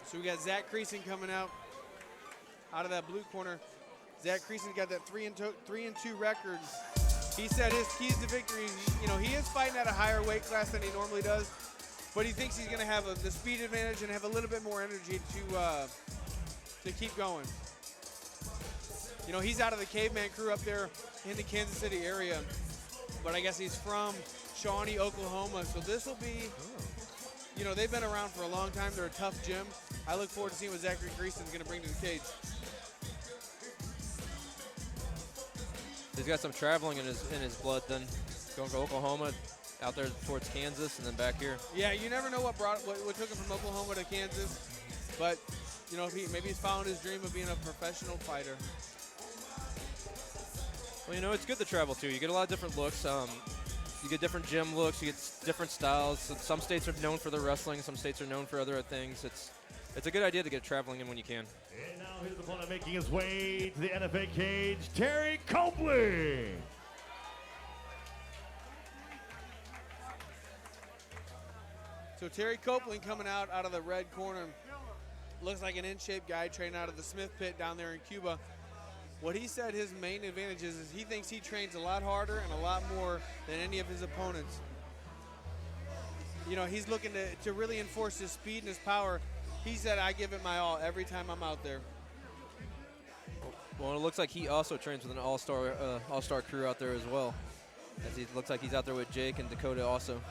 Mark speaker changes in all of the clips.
Speaker 1: So we got Zackery Creason coming out of that blue corner. Zackery Creason's got that 3-2 record. He said his keys to victory, he is fighting at a higher weight class than he normally does, but he thinks he's going to have the speed advantage and have a little bit more energy to keep going. He's out of the caveman crew up there in the Kansas City area, but I guess he's from Shawnee, Oklahoma, so this will be, they've been around for a long time. They're a tough gym. I look forward to seeing what Zackery Creason's going to bring to the cage.
Speaker 2: He's got some traveling in his blood then, going from Oklahoma out there towards Kansas and then back here.
Speaker 1: Yeah, you never know what took him from Oklahoma to Kansas, but maybe he's found his dream of being a professional fighter.
Speaker 2: Well, it's good to travel too. You get a lot of different looks. You get different gym looks. You get different styles. So some states are known for their wrestling. Some states are known for other things. It's a good idea to get traveling in when you can.
Speaker 3: And now his opponent making his way to the NFA cage, Terry Copling.
Speaker 1: So Terry Copling coming out of the red corner. Looks like an in-shape guy training out of the Smith Pit down there in Cuba. What he said his main advantage is he thinks he trains a lot harder and a lot more than any of his opponents. He's looking to really enforce his speed and his power. He said, I give it my all every time I'm out there.
Speaker 2: Well, it looks like he also trains with an all-star crew out there as well. As he looks like he's out there with Jake and Dakota also.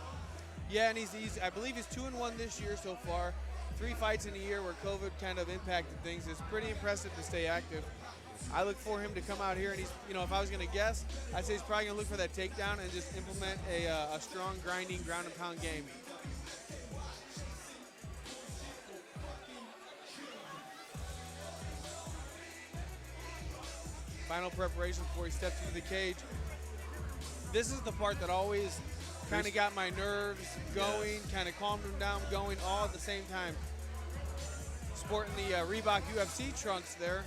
Speaker 1: Yeah, and he's I believe he's 2-1 this year so far. 3 fights in a year where COVID kind of impacted things. It's pretty impressive to stay active. I look for him to come out here, and he's, if I was going to guess, I'd say he's probably going to look for that takedown and just implement a strong, grinding, ground and pound game. Final preparation before he steps into the cage. This is the part that always kind of got my nerves going, kind of calmed them down, going all at the same time. Sporting the Reebok UFC trunks there.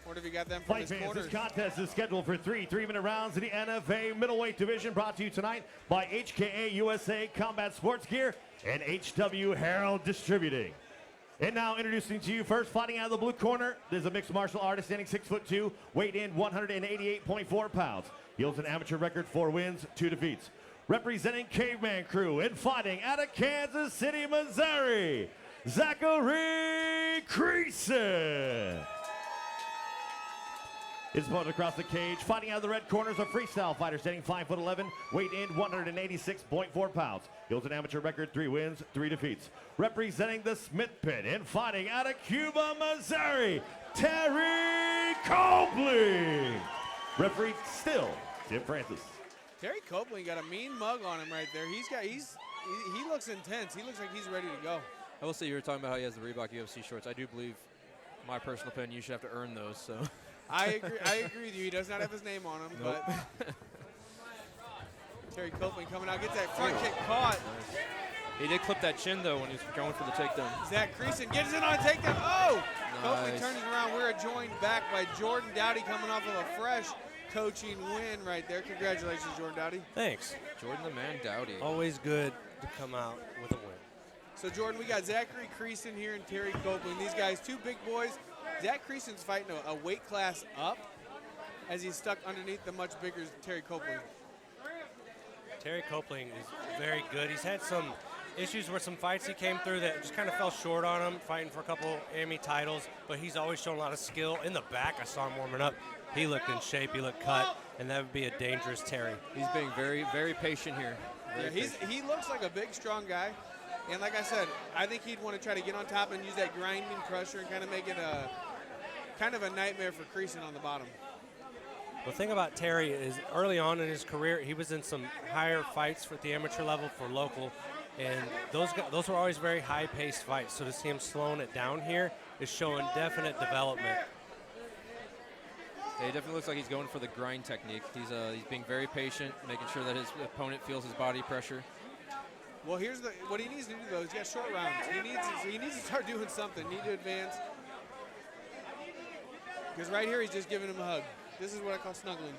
Speaker 1: What have you got them from his corners?
Speaker 3: This contest is scheduled for 3 3-minute rounds in the NFA middleweight division, brought to you tonight by HKA USA Combat Sports Gear and HW Herald Distributing. And now introducing to you first, fighting out of the blue corner, there's a mixed martial artist standing 6'2", weight in 188.4 pounds. He holds an amateur record, 4 wins, 2 defeats. Representing Caveman Crew and fighting out of Kansas City, Missouri, Zackery Creason. His opponent across the cage, fighting out of the red corner, is a freestyle fighter standing 5'11", weight in 186.4 pounds. He holds an amateur record, 3 wins, 3 defeats. Representing the Smith Pit and fighting out of Cuba, Missouri, Terry Copling. Referee still Tim Francis.
Speaker 1: Terry Copling got a mean mug on him right there. He looks intense. He looks like he's ready to go.
Speaker 2: I will say you were talking about how he has the Reebok UFC shorts. I do believe, my personal opinion, you should have to earn those. So.
Speaker 1: I agree with you. He does not have his name on him,
Speaker 2: nope.
Speaker 1: But Terry Copling coming out, gets that front kick caught.
Speaker 2: Nice. He did clip that chin, though, when he was going for the takedown.
Speaker 1: Zackery Creason gets it on a takedown. Oh!
Speaker 2: Nice.
Speaker 1: Copling turns around. We're joined back by Jordan Dowdy coming off of a fresh coaching win right there. Congratulations, Jordan Dowdy.
Speaker 4: Thanks.
Speaker 2: Jordan the man Dowdy.
Speaker 4: Always good to come out with a win.
Speaker 1: So, Jordan, we got Zackery Creason here and Terry Copling. These guys, 2 big boys. Zackery Creason's fighting a weight class up as he's stuck underneath the much bigger Terry Copling.
Speaker 4: Terry Copling is very good. He's had some issues where some fights he came through that just kind of fell short on him, fighting for a couple AMI titles, but he's always shown a lot of skill. In the back, I saw him warming up. He looked in shape, he looked cut, and that would be a dangerous Terry.
Speaker 2: He's being very, very patient here.
Speaker 1: He looks like a big, strong guy. And like I said, I think he'd want to try to get on top and use that grinding pressure and kind of make it a nightmare for Creason on the bottom.
Speaker 4: The thing about Terry is early on in his career, he was in some higher fights for the amateur level for local, and those were always very high-paced fights. So to see him slowing it down here is showing definite development.
Speaker 2: Yeah, he definitely looks like he's going for the grind technique. He's being very patient, making sure that his opponent feels his body pressure.
Speaker 1: Well, here's what he needs to do, though. He's got short rounds. He needs to start doing something. Need to advance. Because right here, he's just giving him a hug. This is what I call snuggling.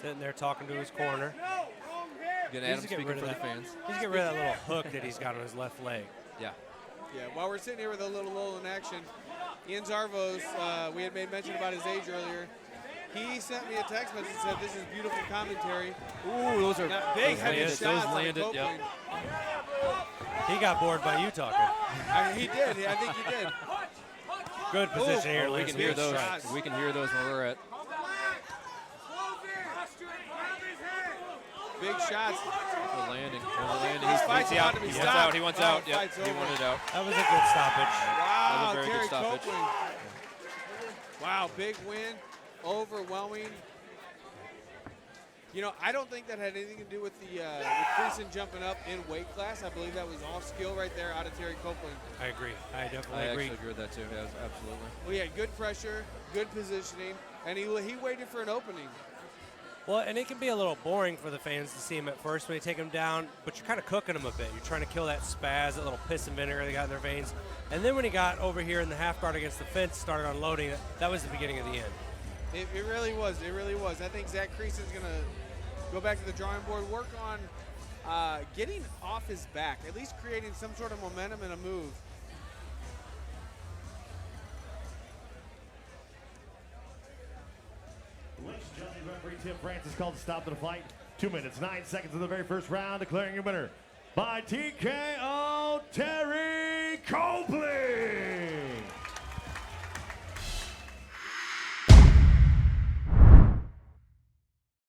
Speaker 4: Sitting there talking to his corner.
Speaker 2: Again, Adam speaking for the fans.
Speaker 4: He's getting rid of that little hook that he's got on his left leg.
Speaker 2: Yeah.
Speaker 1: Yeah, while we're sitting here with a little Lowland action, Ian Zarvos, we had made mention about his age earlier. He sent me a text message and said, "This is beautiful commentary."
Speaker 2: Ooh, those are
Speaker 1: big heavy shots.
Speaker 2: Those landed. Yep.
Speaker 4: He got bored by you talking.
Speaker 1: He did. I think he did.
Speaker 4: Good position here.
Speaker 2: We can hear those. We can hear those where we're at.
Speaker 1: Big shots.
Speaker 2: They're landing.
Speaker 1: He's fighting out.
Speaker 2: He wants out. He wants out. Yep. He wanted out.
Speaker 4: That was a good stoppage.
Speaker 1: Wow,
Speaker 2: That was a very
Speaker 1: Terry
Speaker 2: good stoppage.
Speaker 1: Copling. Wow, big win. Overwhelming. You know, I don't think that had anything to do with the with Creason jumping up in weight class. I believe that was all skill right there out of Terry Copling.
Speaker 4: I agree. I definitely
Speaker 2: I
Speaker 4: agree.
Speaker 2: actually agree with that too. Yeah, absolutely.
Speaker 1: Well, he had good pressure, good positioning, and he waited for an opening.
Speaker 4: Well, and it can be a little boring for the fans to see him at first when you take him down, but you're kind of cooking him a bit. You're trying to kill that spaz, that little piss and vinegar they got in their veins. And then when he got over here in the half guard against the fence, started unloading, that was the beginning of the end.
Speaker 1: It really was. It really was. I think Zackery Creason's going to go back to the drawing board, work on getting off his back, at least creating some sort of momentum and a move.
Speaker 3: Ladies and gentlemen, referee Tim Francis called to stop the fight. 2 minutes, 9 seconds of the very first round, declaring your winner by TKO, Terry Copling.